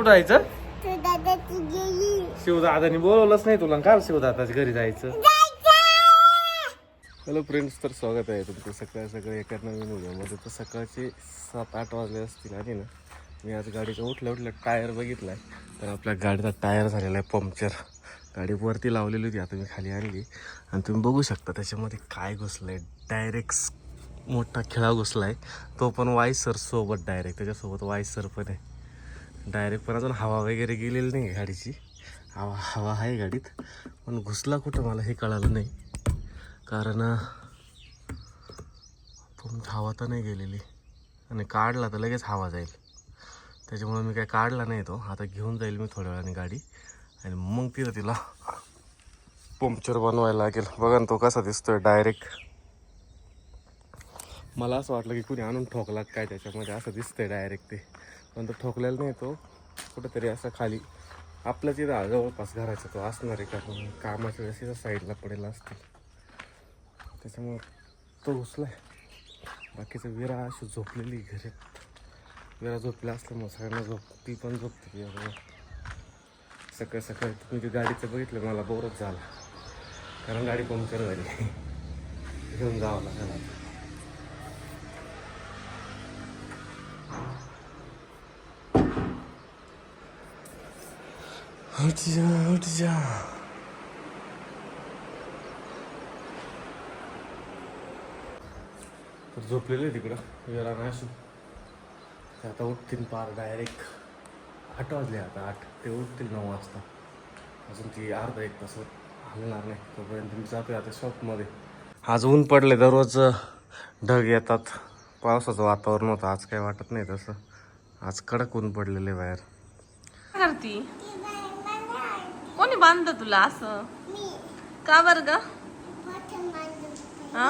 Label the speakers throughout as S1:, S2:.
S1: कुठं जायचं? शिवदादानी बोलवलंच नाही तुला, काल शिवदादाच्या घरी जायचं. हॅलो फ्रेंड्स, तर स्वागत आहे तुमचं सकाळी एका नवीन व्हिडिओमध्ये. तर सकाळचे 7-8 वाजले असतील आणि ना मी आज गाडीचा उठल्या टायर बघितला आहे. तर आपल्या गाडीचा टायर झालेला आहे पंक्चर. गाडी वरती लावलेली होती, आता मी खाली आणली आणि तुम्ही बघू शकता त्याच्यामध्ये काय घुसलं आहे. डायरेक्ट मोठा खिळा घुसला आहे, तो पण वायसर सोबत. डायरेक्ट त्याच्यासोबत वायसर पण आहे. डायरेक्ट पण अजून हवा वगैरे गेलेली नाही आहे गाडीची. हवा आहे गाडीत, पण घुसला कुठं मला हे कळालं नाही. कारण हवा तर नाही गेलेली आणि काढला तर लगेच हवा जाईल. त्याच्यामुळे मी काय काढला नाही तो. आता घेऊन जाईल मी थोड्या वेळाने गाडी आणि मग तिला पंक्चर बनवायला लागेल. बघा ना तो कसा दिसतोय डायरेक्ट. मला असं वाटलं की कुणी आणून ठोकला काय त्याच्यामध्ये, असं दिसतंय डायरेक्ट ते. पण तो ठोकलेला नाही, तो कुठंतरी असं खाली आपल्याच इथं जवळपास घराचा तो असणार आहे. कारण कामाच्या वेळेस इथं साईडला पडेला असतील, त्याच्यामुळं तो घुसलाय. बाकीचं विरा अशी झोपलेली घरी. विरा झोपला असल्यामुळं सगळ्यांना ती पण झोपते. सकाळी तुम्ही ते गाडीचं बघितलं, मला बोरच झाला कारण गाडी पंक्चर झाली. घेऊन जावं लागेल. उठ जा. तर झोपलेले तिकडं वेळा नाही. आता उठतील पार डायरेक्ट 8 वाजले. आता 8 ते उठतील 9 वाजता. अजून ती अर्धा 1 तास हलणार नाही. तोपर्यंत मी जातोय आता शॉपमध्ये. आज ऊन पडले, दररोज ढग येतात. पावसाचं वातावरण होतं, आज काही वाटत नाही तसं. आज कडक ऊन पडलेले बाहेर.
S2: काय करती? कोणी बांधलं तुला असं? का बरं ग? हा?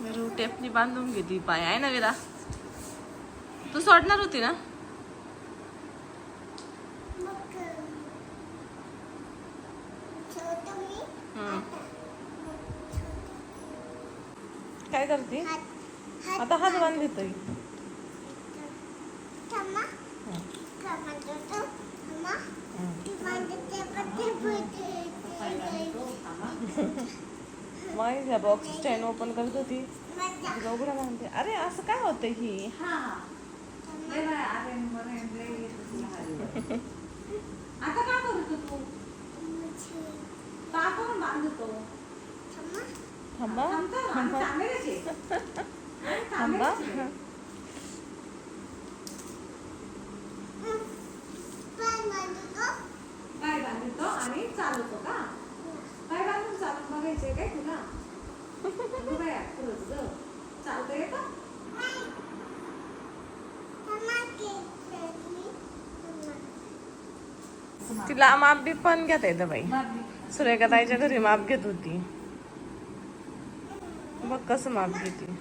S2: विरू टेपनी बांधून घेतली पाय, आहे ना विरा? तू सोडणार होती ना? काय करते आता? हात बांधली तरी मग ह्या बॉक्स चेन ओपन करत होती. उघडा बांधते. अरे असं काय होतं ही?
S3: आता काय करतो तू? का करून बांधतो?
S2: थांबा थांबा.
S3: काय बांधतो आणि चालवतो का? काय बांधून चालून बघायचंय काय तुला? चालतं येतं?
S2: तिला माप बी पण घेता येतं बाई. सुरेखा ताईच्या घरी माप घेत होती. बघ कसं माप घेते.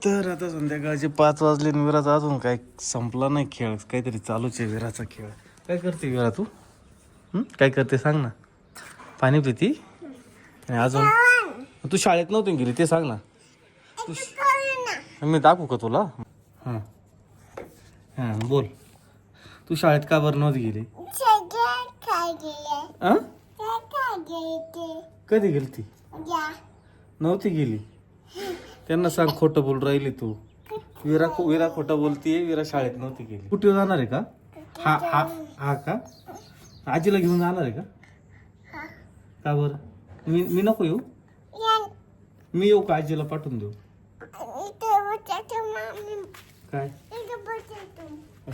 S1: तर आता संध्याकाळचे 5 वाजले आणि विराचा अजून काय संपला नाही खेळ. काहीतरी चालूच आहे विराचा खेळ. काय करते विरा तू? काय करते सांग ना. पाणी पिती आणि अजून तू शाळेत नव्हती गेली ते सांग ना. मी दाखवू का तुला? हां हां बोल. तू शाळेत का बरं नव्हती गेली? कधी गेली ती? नव्हती गेली. त्यांना सांग खोटं बोल राहिली तू. विरा खोटं बोलतीये. विरा शाळेत नव्हती गेली. कुठे जाणार आहे का? हा का? आजीला घेऊन जाणार आहे का? का बरं? मी नको येऊ? मी येऊ का? आजीला पाठवून देऊ? काय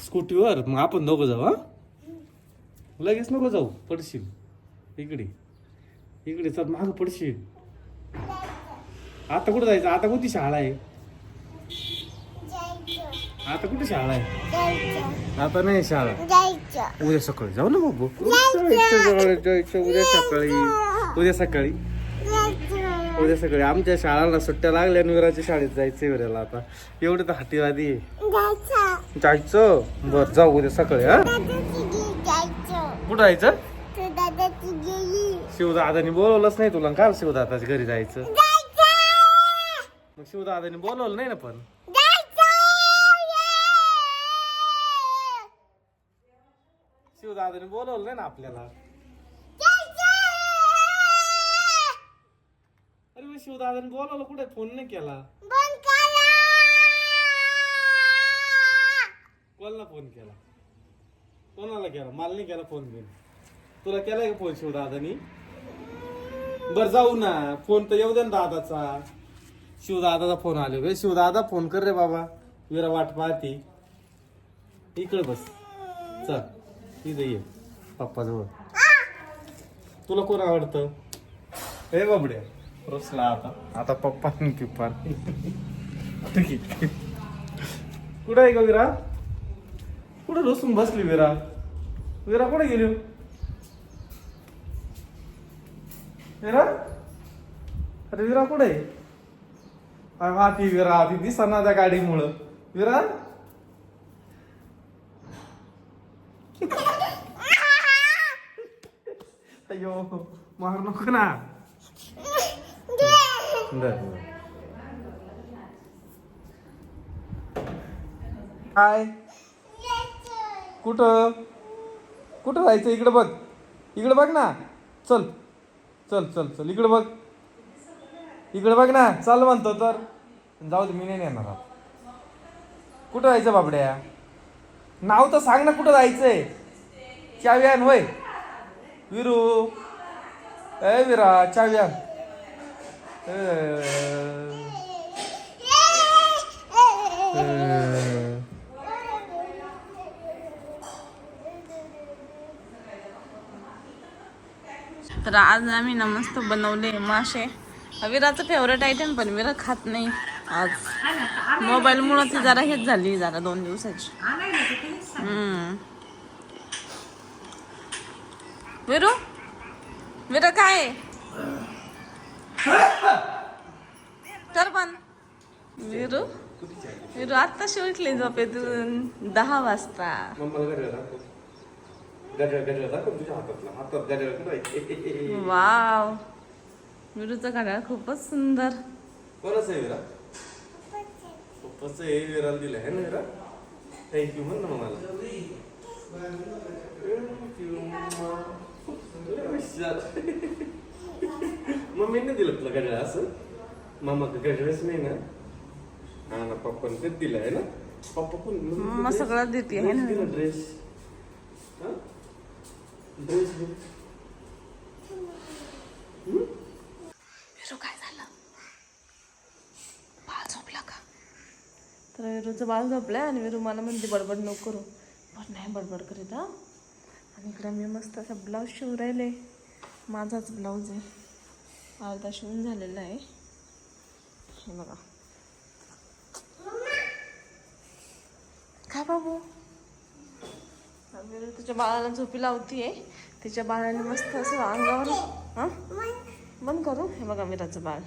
S1: स्कूटीवर? मग आपण दोघं जाऊ. हा लगेच नको जाऊ, पडशील. इकडे चल, मागं पडशील. आता कुठं जायचं? आता कोणती शाळा आहे? आता कुठे शाळा आहे? आता नाही शाळा. उद्या सकाळी जाऊ ना बाबू. जायचं उद्या सकाळी आमच्या शाळांना सुट्ट्या लागल्या आणि विराच्या शाळेत जायचं विराला. आता एवढे तर हातीवादी आहे. जायचं बर जाऊ उद्या सकाळी. हा कुठं जायचं? शिवदादानी बोलवलंच नाही तुला. काल शिवदादाच्या घरी जायचं. मग शिवदादानी बोलवलं नाही ना. पण शिवदादानी बोलवलं नाही ना आपल्याला. अरे मी शिवदादानी बोलवलं कुठे? फोन नाही केला. कोणाला फोन केला? कोणाला केला? मला नाही केला फोन. घेऊन तुला केलाय का फोन शिवदादानी? बर जाऊ ना. फोन तर येऊ दे ना दादाचा. शिवदादाचा फोन आले रे. शिवदादा फोन कर रे बाबा. विरा वाट पाहती. इकडे बस. चल इथे ये पप्पा जवळ. तुला कोण आवडतं? हे बाबड्या रोसला. आता पप्पा पिप्पा. कुठं आहे का विरा? कुठं रोसून बसली विरा? विरा कुठे गेली? विरा अरे विरा कुठे? हा ती विरा ती दिसना त्या गाडीमुळं. विरा अयो मार नको ना. काय कुठं कुठं जायचं? इकडे बघ. इकडे बघ ना. चल चल चल चल इकडे बघ. इकडे बघ ना. चल म्हणतो तर जाऊ दे. मी नाही येणार. कुठं जायचं बाबड्या? नाव तर सांग ना. कुठं जायचंय? चावी आण होय विरू. ए विरा चावी आण.
S2: तर आज आम्ही ना मस्त बनवले मासे. विराचं फेवरेट आयटम. पण विरा खात नाही आज. मोबाईल मुळे ती जरा हेच झाली जरा 2 दिवसाची. विरू विरा काय तर पण विरू विरू आत्ताशी उठली झोपेतून 10 वाजता. वाव विरूचं घड्याळ खूपच सुंदर.
S1: कोणाचं आहे विरा? पप्पाचं आहे. विराला दिलं आहे ना विरा. थँक्यू म्हण ना मला. मम्मीने दिलं तुला घड्याळ असं? मामा घड्याळच नाही ना. हा ना पप्पाने तेच दिलं आहे ना. पप्पा कोण
S2: मम्मा सगळं देते आहे ना.
S1: ड्रेस ड्रेस
S2: विरू काय झालं? बाळ झोपला का? तर विरूचं बाळ झोपलंय आणि विरू मला म्हणते बडबड नको करू. पण नाही बडबड करीत. हा आणि इकडे मी मस्त असा ब्लाऊज शिवून राहिले. माझाच ब्लाऊज आहे. अर्धा शिवून झालेला आहे. हे बघा. काय बाबू? विरू तिच्या बाळाला झोपी लावतीये. तिच्या बाळाने मस्त असं अंगावर. हा बंद करू. हे बघा विराचं बाळ.